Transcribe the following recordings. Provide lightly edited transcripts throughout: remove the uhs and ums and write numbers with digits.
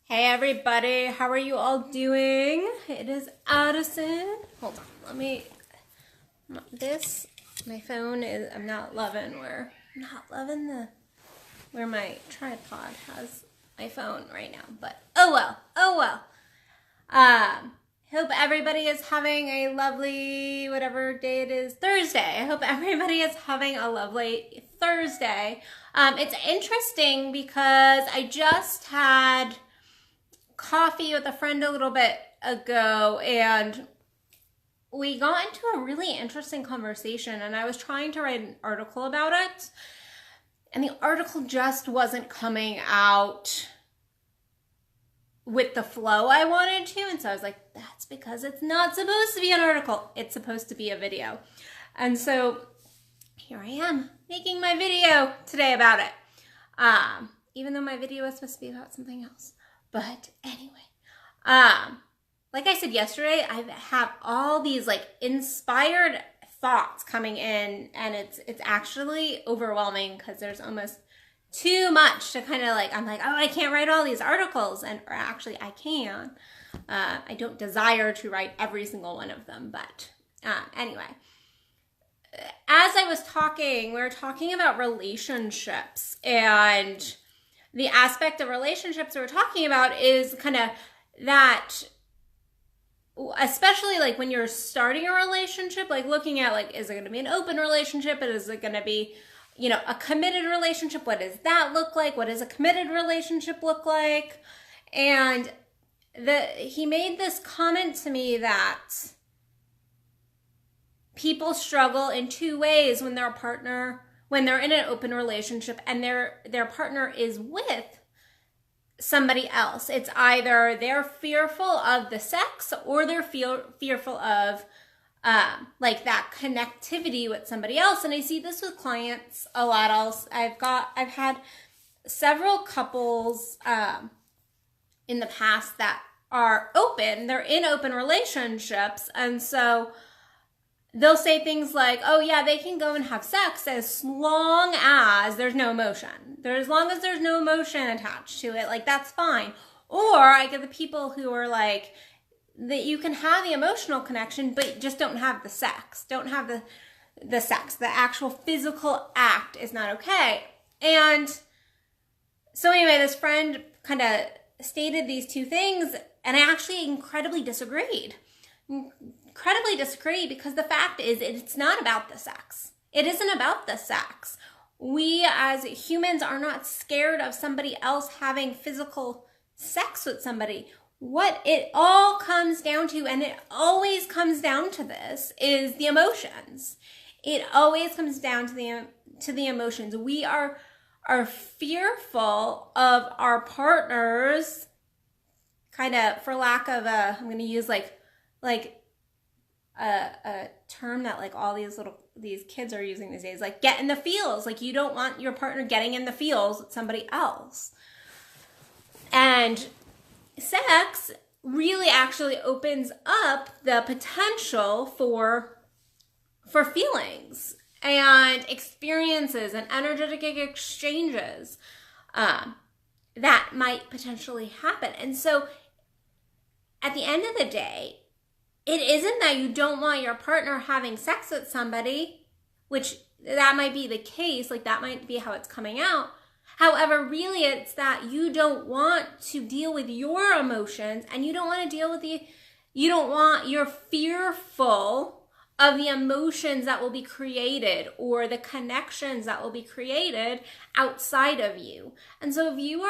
Hey everybody, how are you all doing? It is Addison. Hold on, my phone is, I'm not loving where my tripod has my phone right now, but oh well. Hope everybody is having a lovely, whatever day it is, Thursday. I hope everybody is having a lovely Thursday. It's interesting because I just had coffee with a friend a little bit ago and we got into a really interesting conversation, and I was trying to write an article about it and the article just wasn't coming out with the flow I wanted to, and so I was like, that's because it's not supposed to be an article, it's supposed to be a Video. And so here I am making my video today about it, even though my video was supposed to be about something else. But anyway, like I said yesterday, I have all these like inspired thoughts coming in, and it's actually overwhelming because there's almost too much to kind of like, I'm like, oh, I can't write all these articles, or actually I can. I don't desire to write every single one of them, but anyway, as I was talking, we were talking about relationships, and the aspect of relationships we're talking about is kind of that, especially like when you're starting a relationship, like looking at like, is it going to be an open relationship? Is it going to be, a committed relationship? What does that look like? What does a committed relationship look like? And he made this comment to me that people struggle in two ways when they're in an open relationship and their partner is with somebody else. It's either they're fearful of the sex or they're fearful of like that connectivity with somebody else. And I see this with clients a lot else. I've had several couples in the past that are open. They're in open relationships, and so they'll say things like, oh yeah, they can go and have sex as long as there's no emotion. As long as there's no emotion attached to it, like that's fine. Or I get the people who are like, that you can have the emotional connection, but just don't have the sex. Don't have the sex. The actual physical act is not okay. And so anyway, this friend kind of stated these two things, and I actually incredibly disagreed because the fact is it's not about the sex. It isn't about the sex. We as humans are not scared of somebody else having physical sex with somebody. What it all comes down to, and it always comes down to this, is the emotions. It always comes down to the emotions. We are fearful of our partners, kind of, for lack of I'm going to use like a term that like all these kids are using these days, like get in the feels. Like you don't want your partner getting in the feels with somebody else. And sex really actually opens up the potential for feelings and experiences and energetic exchanges that might potentially happen. And so at the end of the day, it isn't that you don't want your partner having sex with somebody, which that might be the case, like that might be how it's coming out. However, really it's that you don't want to deal with your emotions, and you're fearful of the emotions that will be created or the connections that will be created outside of you. And so if you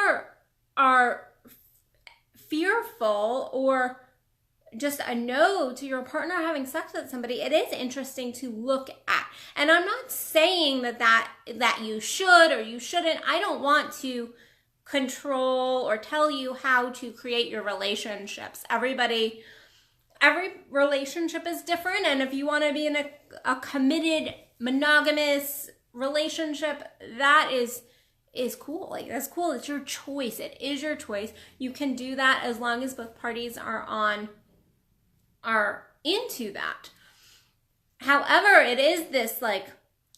are fearful or just a no to your partner having sex with somebody, it is interesting to look at. And I'm not saying that you should or you shouldn't. I don't want to control or tell you how to create your relationships. Every relationship is different, and if you want to be in a committed, monogamous relationship, that is cool. Like that's cool. It's your choice. It is your choice. You can do that as long as both parties are into that. However, it is this like,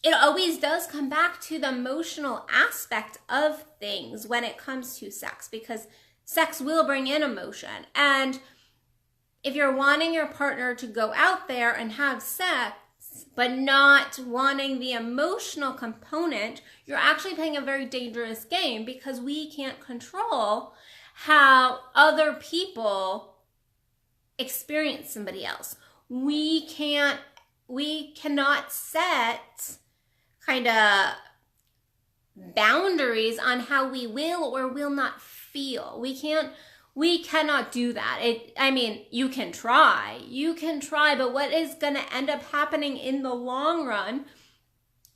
it always does come back to the emotional aspect of things when it comes to sex, because sex will bring in emotion. And if you're wanting your partner to go out there and have sex, but not wanting the emotional component, you're actually playing a very dangerous game, because we can't control how other people experience somebody else. We cannot set kind of boundaries on how we will or will not feel. We cannot do that. You can try, but what is going to end up happening in the long run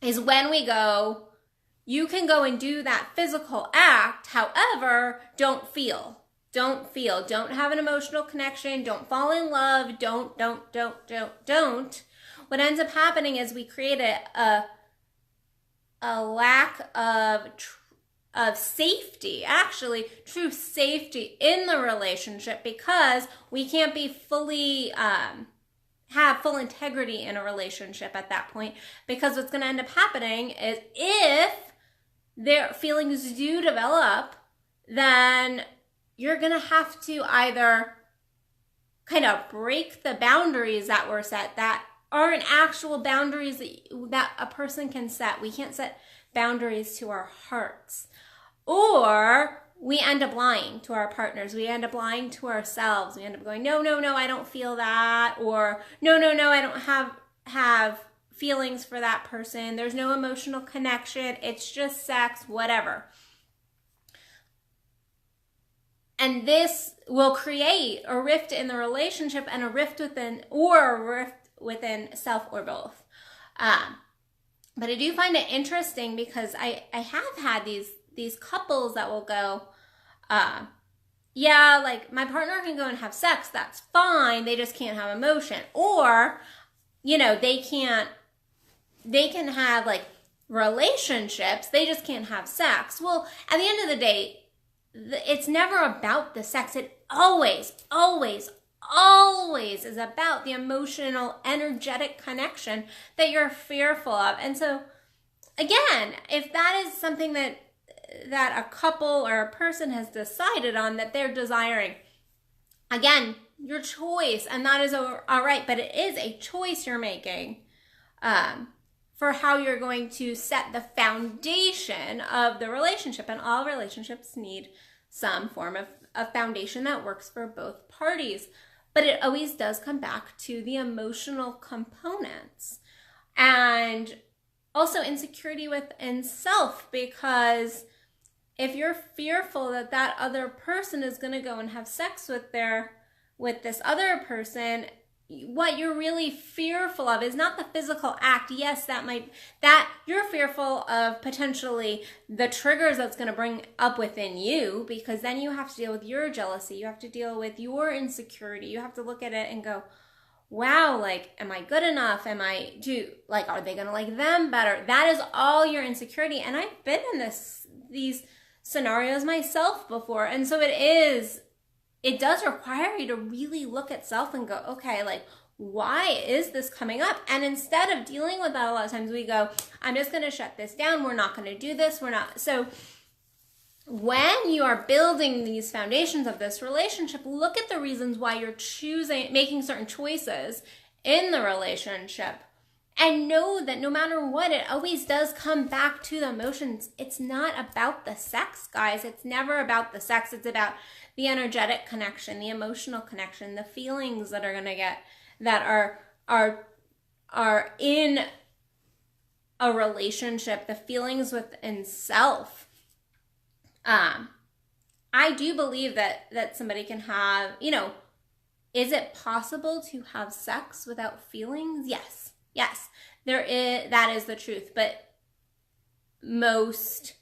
is when we go, you can go and do that physical act, however, don't feel. Don't have an emotional connection, don't fall in love, don't. What ends up happening is we create a lack of safety, actually true safety in the relationship, because we can't be fully have full integrity in a relationship at that point. Because what's going to end up happening is, if their feelings do develop, then you're going to have to either kind of break the boundaries that were set that aren't actual boundaries that a person can set. We can't set boundaries to our hearts. Or we end up lying to our partners. We end up lying to ourselves. We end up going, no, I don't feel that. Or no, I don't have feelings for that person. There's no emotional connection. It's just sex, whatever. And this will create a rift in the relationship, and a rift within self, or both. But I do find it interesting, because I have had these couples that will go, yeah, like my partner can go and have sex, that's fine, they just can't have emotion. Or, they can have like relationships, they just can't have sex. Well, at the end of the day, it's never about the sex. It always is about the emotional, energetic connection that you're fearful of. And so, again, if that is something that a couple or a person has decided on, that they're desiring, again, your choice, and that is all right, but it is a choice you're making for how you're going to set the foundation of the relationship. And all relationships need some form of a foundation that works for both parties. But it always does come back to the emotional components, and also insecurity within self, because if you're fearful that that other person is going to go and have sex with this other person, what you're really fearful of is not the physical act. Yes, that you're fearful of potentially the triggers that's going to bring up within you, because then you have to deal with your jealousy. You have to deal with your insecurity. You have to look at it and go, wow, like, am I good enough? Are they going to like them better? That is all your insecurity. And I've been in these scenarios myself before. And so it does require you to really look at self and go, okay, like, why is this coming up? And instead of dealing with that, a lot of times we go, I'm just going to shut this down. We're not going to do this. So when you are building these foundations of this relationship, look at the reasons why you're making certain choices in the relationship. And know that no matter what, it always does come back to the emotions. It's not about the sex, guys. It's never about the sex. It's about the energetic connection, the emotional connection, the feelings that are going to get, that are in a relationship, the feelings within self. I do believe that somebody can have, is it possible to have sex without feelings? Yes, that is the truth. But most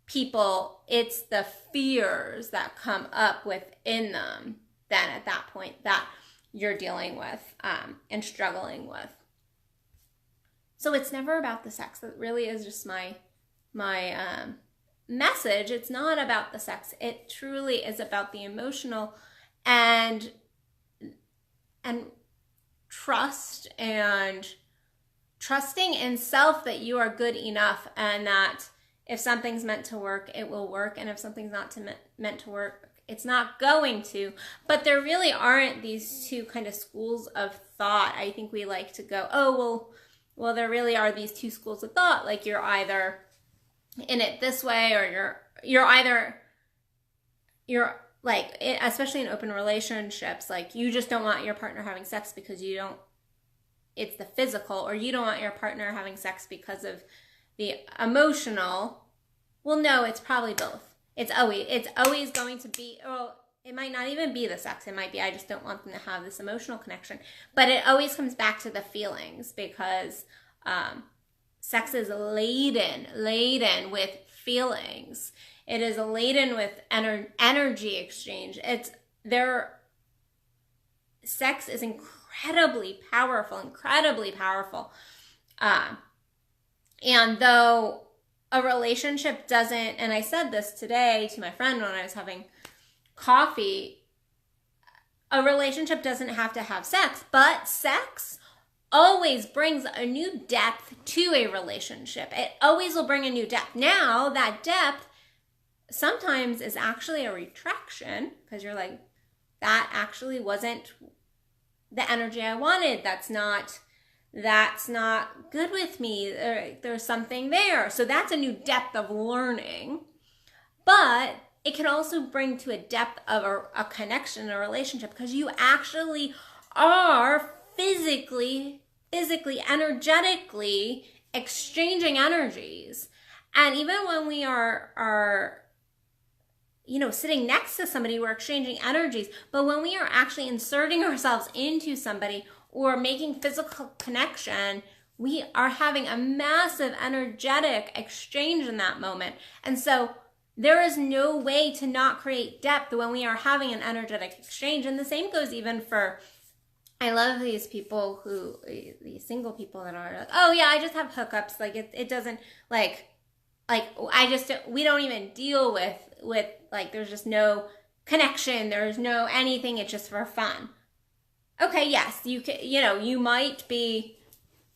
people, it's the fears that come up within them then at that point that you're dealing with and struggling with. So it's never about the sex. That really is just my message. It's not about the sex. It truly is about the emotional and trust, and trusting in self that you are good enough, and that if something's meant to work, it will work, and if something's not meant to work, it's not going to. But there really aren't these two kind of schools of thought. I think we like to go, oh, well, there really are these two schools of thought. Like you're either in it this way, or you're like, especially in open relationships, like you just don't want your partner having sex because it's the physical, or you don't want your partner having sex because of the emotional. Well, no, it's probably both. It's always going to be, it might not even be the sex. It might be, I just don't want them to have this emotional connection. But it always comes back to the feelings, because sex is laden with feelings. It is laden with energy exchange. Sex is incredibly powerful. And though a relationship doesn't, and I said this today to my friend when I was having coffee, a relationship doesn't have to have sex, but sex always brings a new depth to a relationship. It always will bring a new depth. Now, that depth sometimes is actually a retraction, because you're like, that actually wasn't the energy I wanted. That's not good with me. There's something there. So that's a new depth of learning. But it can also bring to a depth of a connection, a relationship, because you actually are physically, energetically exchanging energies. And even when we are sitting next to somebody, we're exchanging energies. But when we are actually inserting ourselves into somebody or making physical connection, we are having a massive energetic exchange in that moment. And so there is no way to not create depth when we are having an energetic exchange. And the same goes even for, I love these people these single people that are like, oh yeah, I just have hookups. Like it doesn't, we don't even deal with like, there's just no connection. There's no anything. It's just for fun. Okay, yes, you might be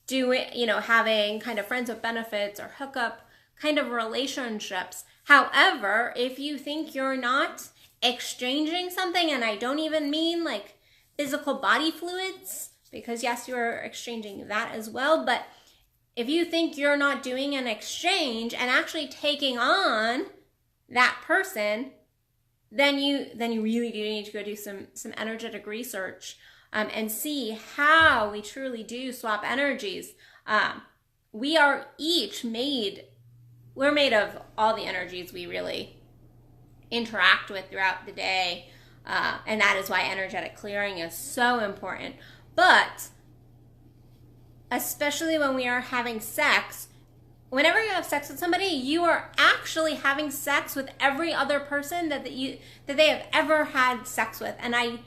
doing, having kind of friends with benefits or hookup kind of relationships. However, if you think you're not exchanging something, and I don't even mean like physical body fluids, because yes, you're exchanging that as well, but if you think you're not doing an exchange and actually taking on that person, then you really do need to go do some energetic research and see how we truly do swap energies. We are each we're made of all the energies we really interact with throughout the day. And that is why energetic clearing is so important. But especially when we are having sex, whenever you have sex with somebody, you are actually having sex with every other person that they have ever had sex with. And I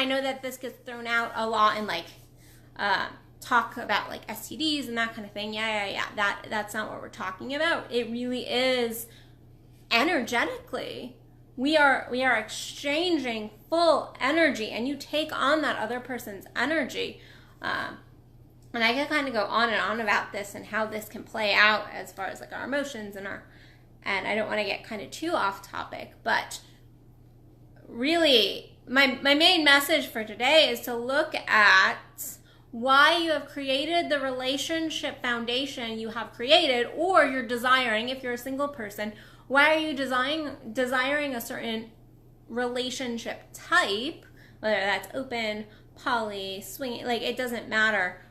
know that this gets thrown out a lot in like talk about like STDs and that kind of thing. Yeah. That's not what we're talking about. It really is energetically. We are exchanging full energy, and you take on that other person's energy. And I can kind of go on and on about this and how this can play out as far as like our emotions and I don't want to get kind of too off topic, but really my main message for today is to look at why you have created the relationship foundation you have created, or you're desiring, if you're a single person, why are you desiring a certain relationship type, whether that's open, poly, swinging, like it doesn't matter,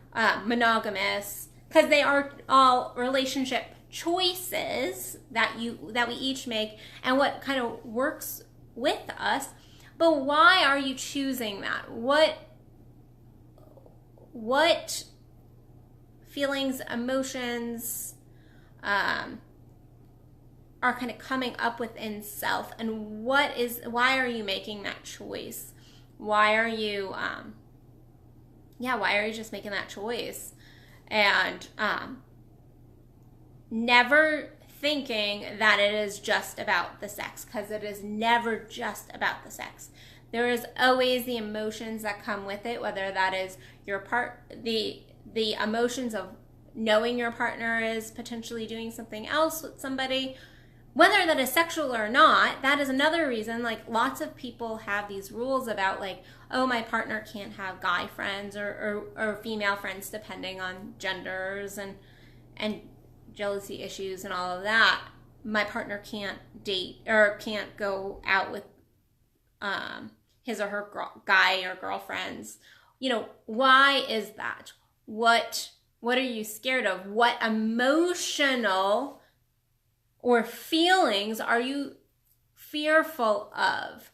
monogamous, because they are all relationship choices that we each make and what kind of works with us. But why are you choosing that? What feelings, emotions are kind of coming up within self, and why are you making that choice? Why are you just making that choice? And never thinking that it is just about the sex, because it is never just about the sex. There is always the emotions that come with it, whether that is the emotions of knowing your partner is potentially doing something else with somebody, whether that is sexual or not, that is another reason. Like, lots of people have these rules about, like, oh, my partner can't have guy friends or female friends, depending on genders and jealousy issues and all of that. My partner can't date or can't go out with his or her guy or girlfriends. You know, why is that? What are you scared of? What emotional or feelings are you fearful of?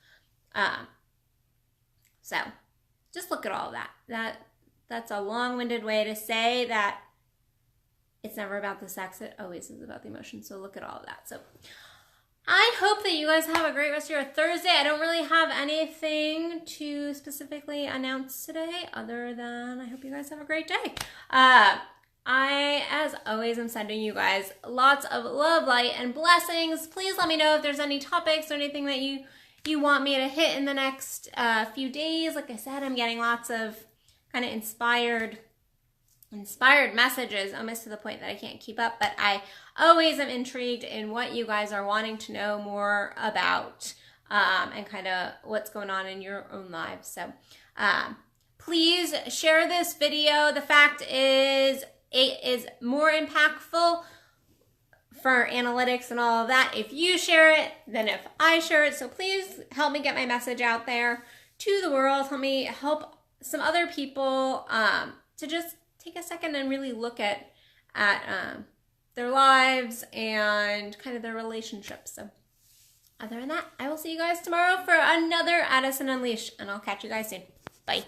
So just look at all that. That's a long-winded way to say that it's never about the sex. It always is about the emotion. So look at all of that. So I hope that you guys have a great rest of your Thursday. I don't really have anything to specifically announce today other than I hope you guys have a great day. I, as always, am sending you guys lots of love, light, and blessings. Please let me know if there's any topics or anything that you want me to hit in the next few days. Like I said, I'm getting lots of kind of inspired messages, almost to the point that I can't keep up, but I always am intrigued in what you guys are wanting to know more about and kind of what's going on in your own lives. So please share this video. The fact is, it is more impactful for analytics and all of that if you share it than if I share it. So please help me get my message out there to the world. Help me help some other people to just take a second and really look at their lives and kind of their relationships. So other than that, I will see you guys tomorrow for another Addison Unleashed, and I'll catch you guys soon. Bye.